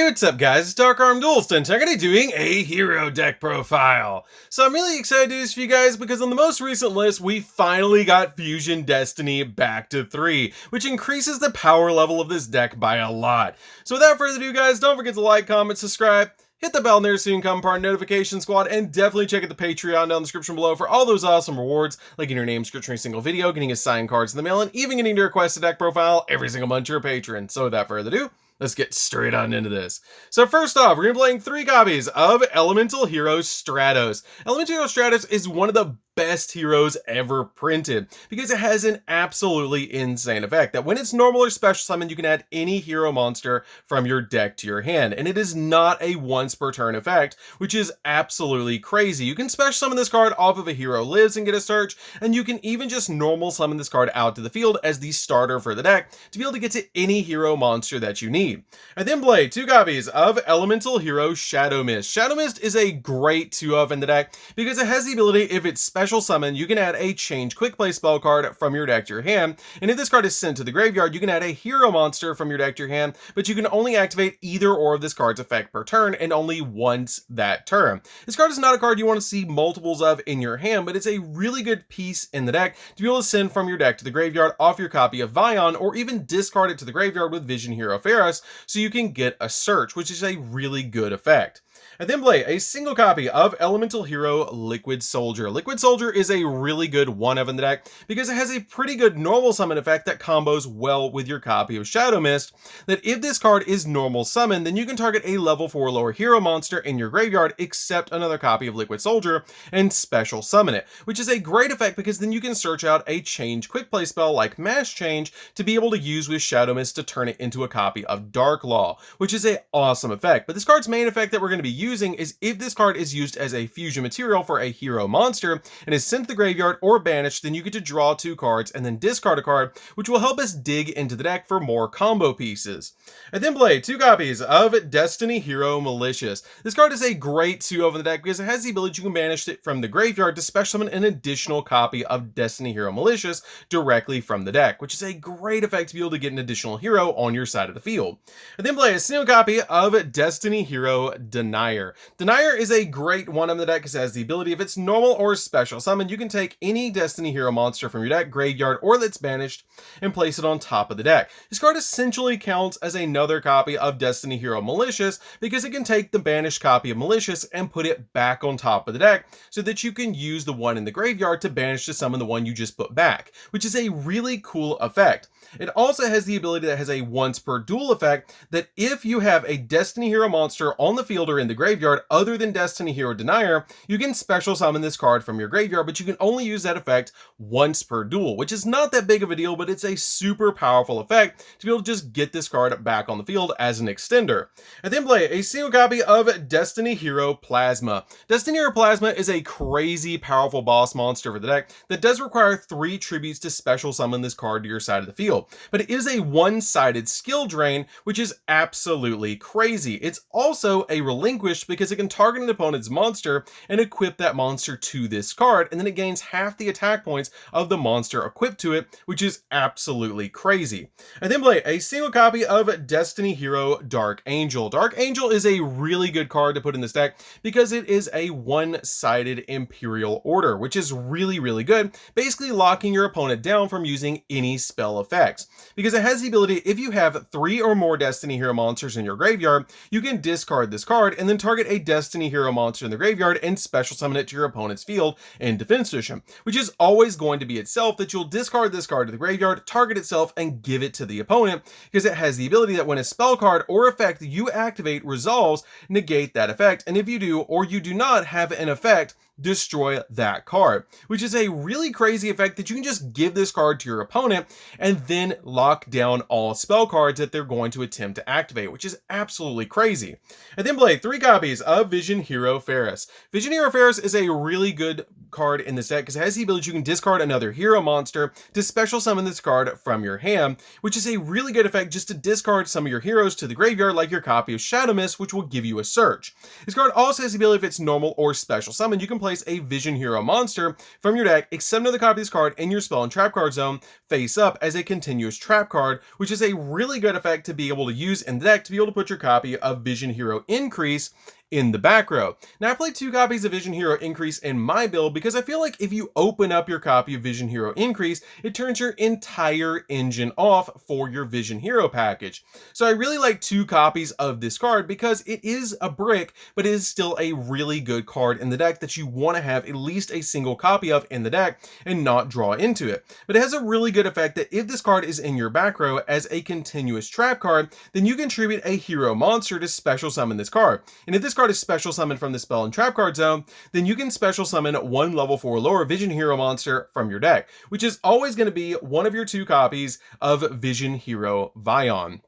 Hey, what's up guys, it's DarkArmedDuelist and today doing a hero deck profile. So I'm really excited to do this for you guys because on the most recent list, we finally got Fusion Destiny back to 3, which increases the power level of this deck by a lot. So without further ado guys, don't forget to like, comment, subscribe, hit the bell near so you can become part of Notification Squad, and definitely check out the Patreon down in the description below for all those awesome rewards, like getting your name skipped in a single video, getting his signed cards in the mail, and even getting to request a deck profile every single month you're a patron. So without further ado, let's get straight on into this. So first off, we're going to be playing 3 copies of Elemental Hero Stratos. Elemental Hero Stratos is one of the best heroes ever printed because it has an absolutely insane effect that when it's normal or special summon, you can add any hero monster from your deck to your hand, and it is not a once per turn effect, which is absolutely crazy. You can special summon this card off of a hero lives and get a search, and you can even just normal summon this card out to the field as the starter for the deck to be able to get to any hero monster that you need. I then play 2 copies of Elemental Hero Shadow Mist. Shadow Mist is a great 2-of in the deck because it has the ability, if it's special summon, you can add a change quick play spell card from your deck to your hand, and if this card is sent to the graveyard, you can add a hero monster from your deck to your hand, but you can only activate either or of this card's effect per turn and only once that turn. This card is not a card you want to see multiples of in your hand, but it's a really good piece in the deck to be able to send from your deck to the graveyard off your copy of Vion, or even discard it to the graveyard with Vision Hero Ferris so you can get a search, which is a really good effect. I then play a single copy of Elemental Hero Liquid Soldier. Liquid Soldier is a really good 1-of in the deck because it has a pretty good normal summon effect that combos well with your copy of Shadow Mist, that if this card is normal summon, then you can target a level 4 lower hero monster in your graveyard except another copy of Liquid Soldier and special summon it, which is a great effect because then you can search out a change quick play spell like Mass Change to be able to use with Shadow Mist to turn it into a copy of Dark Law, which is an awesome effect. But this card's main effect that we're going to be using is if this card is used as a fusion material for a hero monster and is sent to the graveyard or banished, then you get to draw 2 cards and then discard a card, which will help us dig into the deck for more combo pieces. I then play 2 copies of Destiny Hero Malicious. This card is a great 2-of in the deck because it has the ability you can banish it from the graveyard to special summon an additional copy of Destiny Hero Malicious directly from the deck, which is a great effect to be able to get an additional hero on your side of the field. I then play a single copy of Destiny Hero Denier. Denier is a great 1 in the deck because it has the ability, if it's normal or special summon, you can take any Destiny Hero monster from your deck, graveyard, or that's banished and place it on top of the deck. This card essentially counts as another copy of Destiny Hero Malicious because it can take the banished copy of Malicious and put it back on top of the deck so that you can use the one in the graveyard to banish to summon the one you just put back, which is a really cool effect. It also has the ability that has a once per duel effect that if you have a Destiny Hero monster on the field or in the graveyard other than Destiny Hero Denier, you can special summon this card from your graveyard, but you can only use that effect once per duel, which is not that big of a deal, but it's a super powerful effect to be able to just get this card back on the field as an extender. I then play a single copy of Destiny Hero Plasma. Destiny Hero Plasma is a crazy powerful boss monster for the deck that does require 3 tributes to special summon this card to your side of the field, but it is a one-sided skill drain, which is absolutely crazy. It's also a relinquished because it can target an opponent's monster and equip that monster to this card, and then it gains half the attack points of the monster equipped to it, which is absolutely crazy. I then play a single copy of Destiny Hero Dark Angel. Dark Angel is a really good card to put in this deck because it is a one-sided Imperial Order, which is really good, basically locking your opponent down from using any spell effects. Because it has the ability, if you have 3 or more Destiny Hero monsters in your graveyard, you can discard this card and then target a Destiny Hero monster in the graveyard and special summon it to your opponent's field in defense position, which is always going to be itself that you'll discard this card to the graveyard, target itself, and give it to the opponent because it has the ability that when a spell card or effect you activate resolves, negate that effect, and if you do or you do not have an effect, destroy that card, which is a really crazy effect that you can just give this card to your opponent and then lock down all spell cards that they're going to attempt to activate, which is absolutely crazy. I then play 3 copies of Vision Hero Ferris. Vision Hero Ferris is a really good card in this deck because it has the ability you can discard another hero monster to special summon this card from your hand, which is a really good effect just to discard some of your heroes to the graveyard like your copy of Shadow Mist, which will give you a search. This card also has the ability, if it's normal or special summon, you can play place a Vision Hero monster from your deck, except another copy of this card in your spell and trap card zone face up as a continuous trap card, which is a really good effect to be able to use in the deck to be able to put your copy of Vision Hero Increase in the back row. Now, I played 2 copies of Vision Hero Increase in my build because I feel like if you open up your copy of Vision Hero Increase, it turns your entire engine off for your Vision Hero package. So I really like 2 copies of this card because it is a brick, but it is still a really good card in the deck that you want to have at least a single copy of in the deck and not draw into it. But it has a really good effect that if this card is in your back row as a continuous trap card, then you contribute a hero monster to special summon this card. And if this card is special summoned from the spell and trap card zone, then you can special summon 1 level 4 lower Vision Hero monster from your deck, which is always going to be one of your 2 copies of Vision Hero Vion.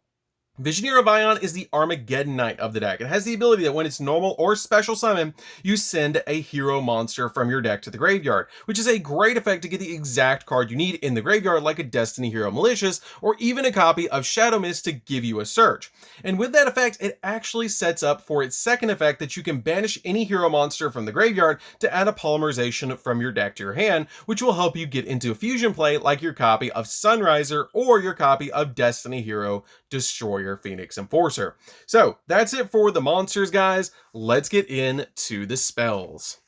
Vision Hero Vion is the Armageddon Knight of the deck. It has the ability that when it's normal or special summon, you send a hero monster from your deck to the graveyard, which is a great effect to get the exact card you need in the graveyard, like a Destiny Hero Malicious, or even a copy of Shadow Mist to give you a search. And with that effect, it actually sets up for its second effect that you can banish any hero monster from the graveyard to add a polymerization from your deck to your hand, which will help you get into a fusion play like your copy of Sunriser or your copy of Destiny Hero Destroyer Phoenix Enforcer. So that's it for the monsters, guys. Let's get into the spells.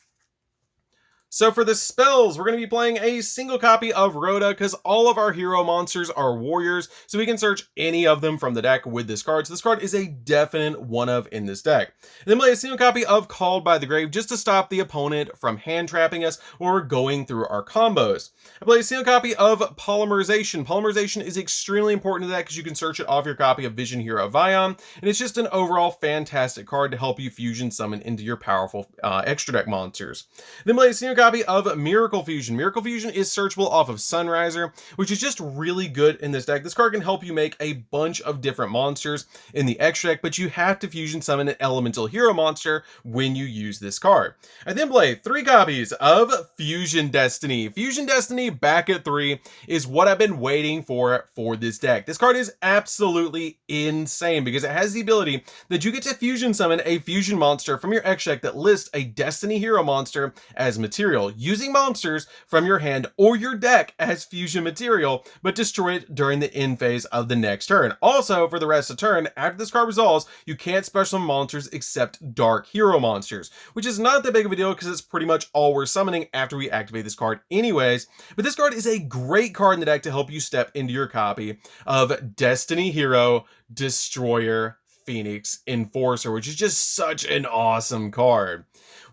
So for the spells, we're going to be playing a single copy of Rhoda because all of our hero monsters are warriors, so we can search any of them from the deck with this card. So this card is a definite one of in this deck. And then play a single copy of Called by the Grave just to stop the opponent from hand trapping us while we're going through our combos. I play a single copy of Polymerization. Polymerization is extremely important to that because you can search it off your copy of Vision Hero Vion, and it's just an overall fantastic card to help you fusion summon into your powerful extra deck monsters. Then play a single copy of Miracle Fusion. Miracle Fusion is searchable off of Sunriser, which is just really good in this deck. This card can help you make a bunch of different monsters in the extra deck, but you have to fusion summon an elemental hero monster when you use this card. I then play 3 copies of Fusion Destiny. Fusion Destiny back at 3 is what I've been waiting for this deck. This card is absolutely insane because it has the ability that you get to fusion summon a fusion monster from your extra deck that lists a Destiny hero monster as material, using monsters from your hand or your deck as fusion material, but destroy it during the end phase of the next turn. Also, for the rest of the turn, after this card resolves, you can't special summon monsters except dark hero monsters, which is not that big of a deal because it's pretty much all we're summoning after we activate this card anyways. But this card is a great card in the deck to help you step into your copy of Destiny Hero Destroyer Phoenix Enforcer, which is just such an awesome card.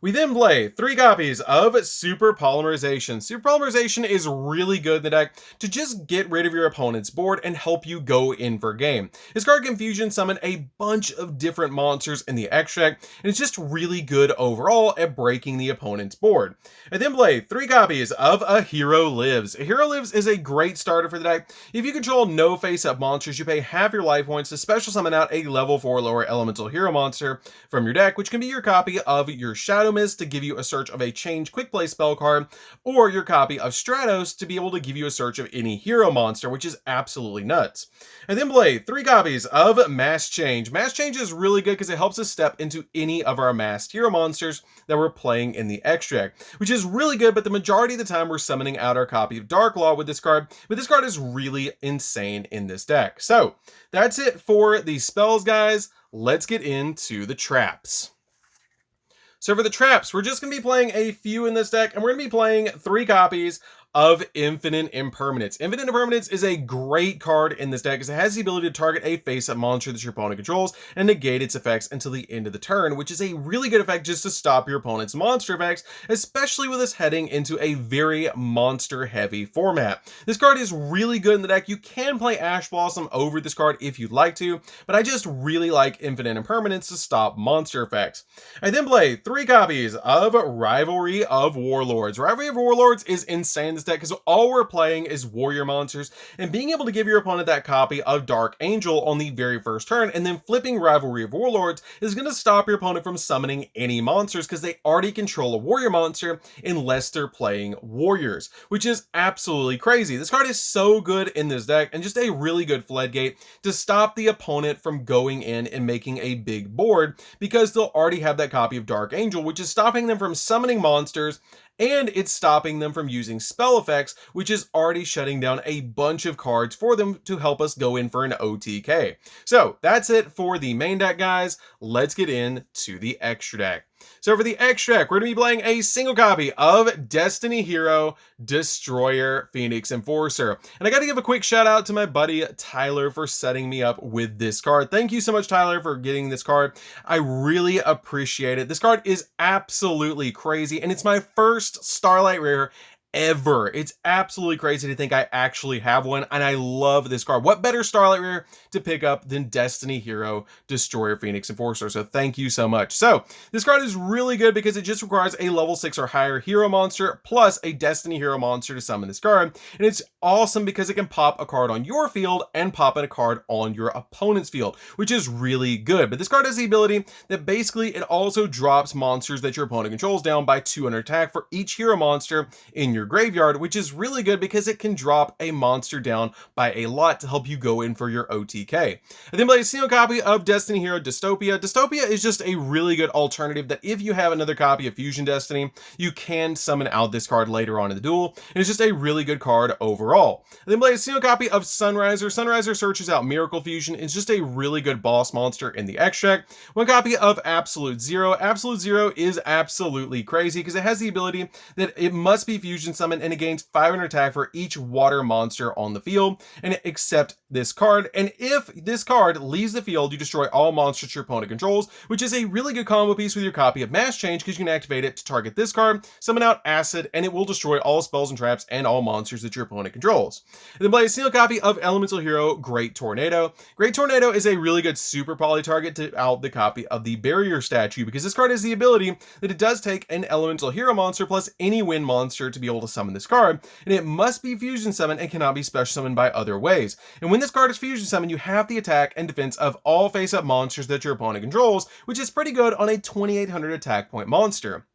We then play 3 copies of Super Polymerization. Super Polymerization is really good in the deck to just get rid of your opponent's board and help you go in for game. This card can fusion summon a bunch of different monsters in the extra deck, and it's just really good overall at breaking the opponent's board. I then play 3 copies of A Hero Lives. A Hero Lives is a great starter for the deck. If you control no face-up monsters, you pay half your life points to special summon out a level 4 lower elemental hero monster from your deck, which can be your copy of your Shadow Mist to give you a search of a change quick play spell card, or your copy of Stratos to be able to give you a search of any hero monster, which is absolutely nuts. And then play 3 copies of Mass Change. Mass Change is really good because it helps us step into any of our masked hero monsters that we're playing in the extract, which is really good, but the majority of the time we're summoning out our copy of Dark Law with this card, but this card is really insane in this deck. So that's it for the spells, guys. Let's get into the traps. So for the traps, we're just going to be playing a few in this deck, and we're going to be playing 3 copies of Infinite Impermanence. Infinite Impermanence is a great card in this deck because it has the ability to target a face-up monster that your opponent controls and negate its effects until the end of the turn, which is a really good effect just to stop your opponent's monster effects, especially with us heading into a very monster-heavy format. This card is really good in the deck. You can play Ash Blossom over this card if you'd like to, but I just really like Infinite Impermanence to stop monster effects. I then play 3 copies of Rivalry of Warlords. Rivalry of Warlords is insane. this deck because all we're playing is warrior monsters, and being able to give your opponent that copy of Dark Angel on the very first turn and then flipping Rivalry of Warlords is going to stop your opponent from summoning any monsters because they already control a warrior monster unless they're playing warriors, which is absolutely crazy. This card is so good in this deck and just a really good floodgate to stop the opponent from going in and making a big board because they'll already have that copy of Dark Angel, which is stopping them from summoning monsters, and it's stopping them from using spell effects, which is already shutting down a bunch of cards for them to help us go in for an OTK. So that's it for the main deck, guys. Let's get into the extra deck. So for the extra deck, we're going to be playing a single copy of Destiny Hero Destroyer Phoenix Enforcer. And I got to give a quick shout out to my buddy Tyler for setting me up with this card. Thank you so much, Tyler, for getting this card. I really appreciate it. This card is absolutely crazy, and it's my first Starlight Rare ever. It's absolutely crazy to think I actually have one, and I love this card. What better Starlight Rare to pick up than Destiny Hero Destroyer Phoenix Enforcer? So thank you so much. So this card is really good because it just requires a level 6 or higher hero monster plus a Destiny Hero monster to summon this card, and it's awesome because it can pop a card on your field and pop in a card on your opponent's field, which is really good. But this card has the ability that basically it also drops monsters that your opponent controls down by 200 attack for each hero monster in your graveyard, which is really good because it can drop a monster down by a lot to help you go in for your OTK. I then play a single copy of Destiny Hero Dystopia. Dystopia is just a really good alternative that if you have another copy of Fusion Destiny, you can summon out this card later on in the duel, and it's just a really good card overall. I then play a single copy of Sunriser. Sunriser searches out Miracle Fusion. It's just a really good boss monster in the extract. One copy of Absolute Zero. Absolute Zero is absolutely crazy because it has the ability that it must be Fusion Summon, and it gains 500 attack for each water monster on the field, and except this card. And if this card leaves the field, you destroy all monsters your opponent controls, which is a really good combo piece with your copy of Mass Change because you can activate it to target this card, summon out Acid, and it will destroy all spells and traps and all monsters that your opponent controls. And then play a single copy of Elemental Hero Great Tornado. Great Tornado is a really good super poly target to out the copy of the Barrier Statue because this card has the ability that it does take an Elemental Hero monster plus any win monster to be able to summon this card, and it must be fusion summoned and cannot be special summoned by other ways. And when this card is fusion summoned, you have the attack and defense of all face-up monsters that your opponent controls, which is pretty good on a 2800 attack point monster.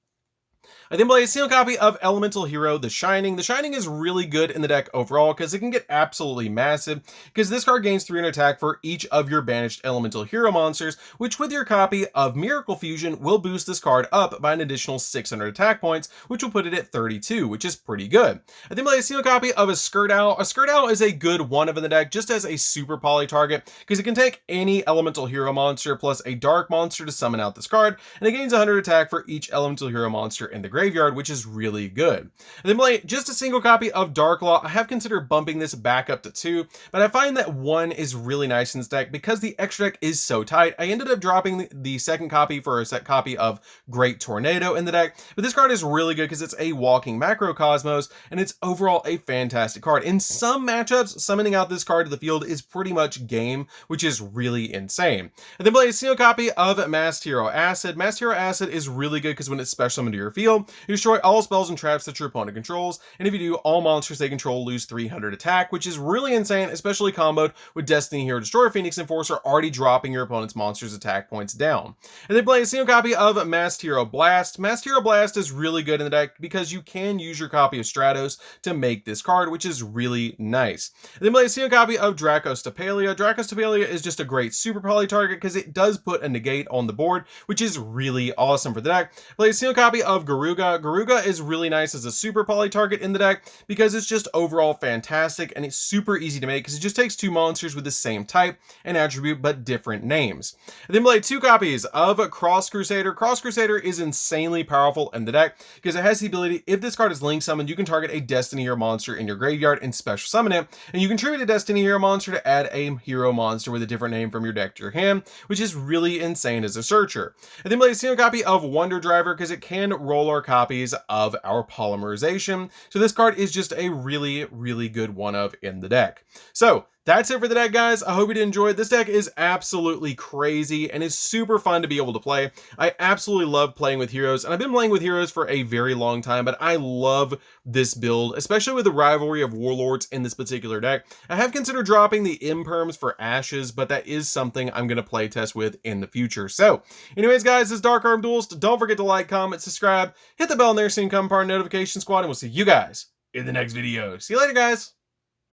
I then play a single copy of Elemental Hero The Shining. The Shining is really good in the deck overall because it can get absolutely massive because this card gains 300 attack for each of your banished Elemental Hero monsters, which with your copy of Miracle Fusion will boost this card up by an additional 600 attack points, which will put it at 32, which is pretty good. I then play a single copy of a Skirt Owl. A Skirt Owl is a good one of in the deck just as a super poly target because it can take any Elemental Hero monster plus a Dark monster to summon out this card, and it gains 100 attack for each Elemental Hero monster in the graveyard, which is really good. And then play just a single copy of Dark Law. I have considered bumping this back up to 2, but I find that 1 is really nice in this deck because the extra deck is so tight. I ended up dropping the second copy for a set copy of Great Tornado in the deck, but this card is really good because it's a walking Macrocosmos, and it's overall a fantastic card. In some matchups, summoning out this card to the field is pretty much game, which is really insane. And then play a single copy of Masked Hero Acid. Masked Hero Acid is really good because when it's special summoned to your field, you destroy all spells and traps that your opponent controls, and if you do, all monsters they control lose 300 attack, which is really insane, especially comboed with Destiny Hero Destroyer Phoenix Enforcer already dropping your opponent's monsters' attack points down. And then play a single copy of Masked Hero Blast. Masked Hero Blast is really good in the deck because you can use your copy of Stratos to make this card, which is really nice. And then play a single copy of Dracostapelia. Dracostapelia is just a great super poly target because it does put a negate on the board, which is really awesome for the deck. Play a single copy of Garuga. Garuga is really nice as a super poly target in the deck because it's just overall fantastic and it's super easy to make because it just takes 2 monsters with the same type and attribute but different names. And then play 2 copies of Cross Crusader. Cross Crusader is insanely powerful in the deck because it has the ability, if this card is link summoned, you can target a Destiny Hero monster in your graveyard and special summon it, and you contribute a Destiny Hero monster to add a hero monster with a different name from your deck to your hand, which is really insane as a searcher. And then play a single copy of Wonder Driver because it can roll our copies of our polymerization. So this card is just a really, really good one of in the deck. So That's it for the deck, guys. I hope you did enjoy it. This deck is absolutely crazy and is super fun to be able to play. I absolutely love playing with heroes, and I've been playing with heroes for a very long time, but I love this build, especially with the rivalry of warlords in this particular deck. I have considered dropping the imperms for ashes, but that is something I'm going to play test with in the future. So anyways, guys, this is DarkArmedDuelist. Don't forget to like, comment, subscribe, hit the bell in there so you can become part of the notification squad, and we'll see you guys in the next video. See you later, guys.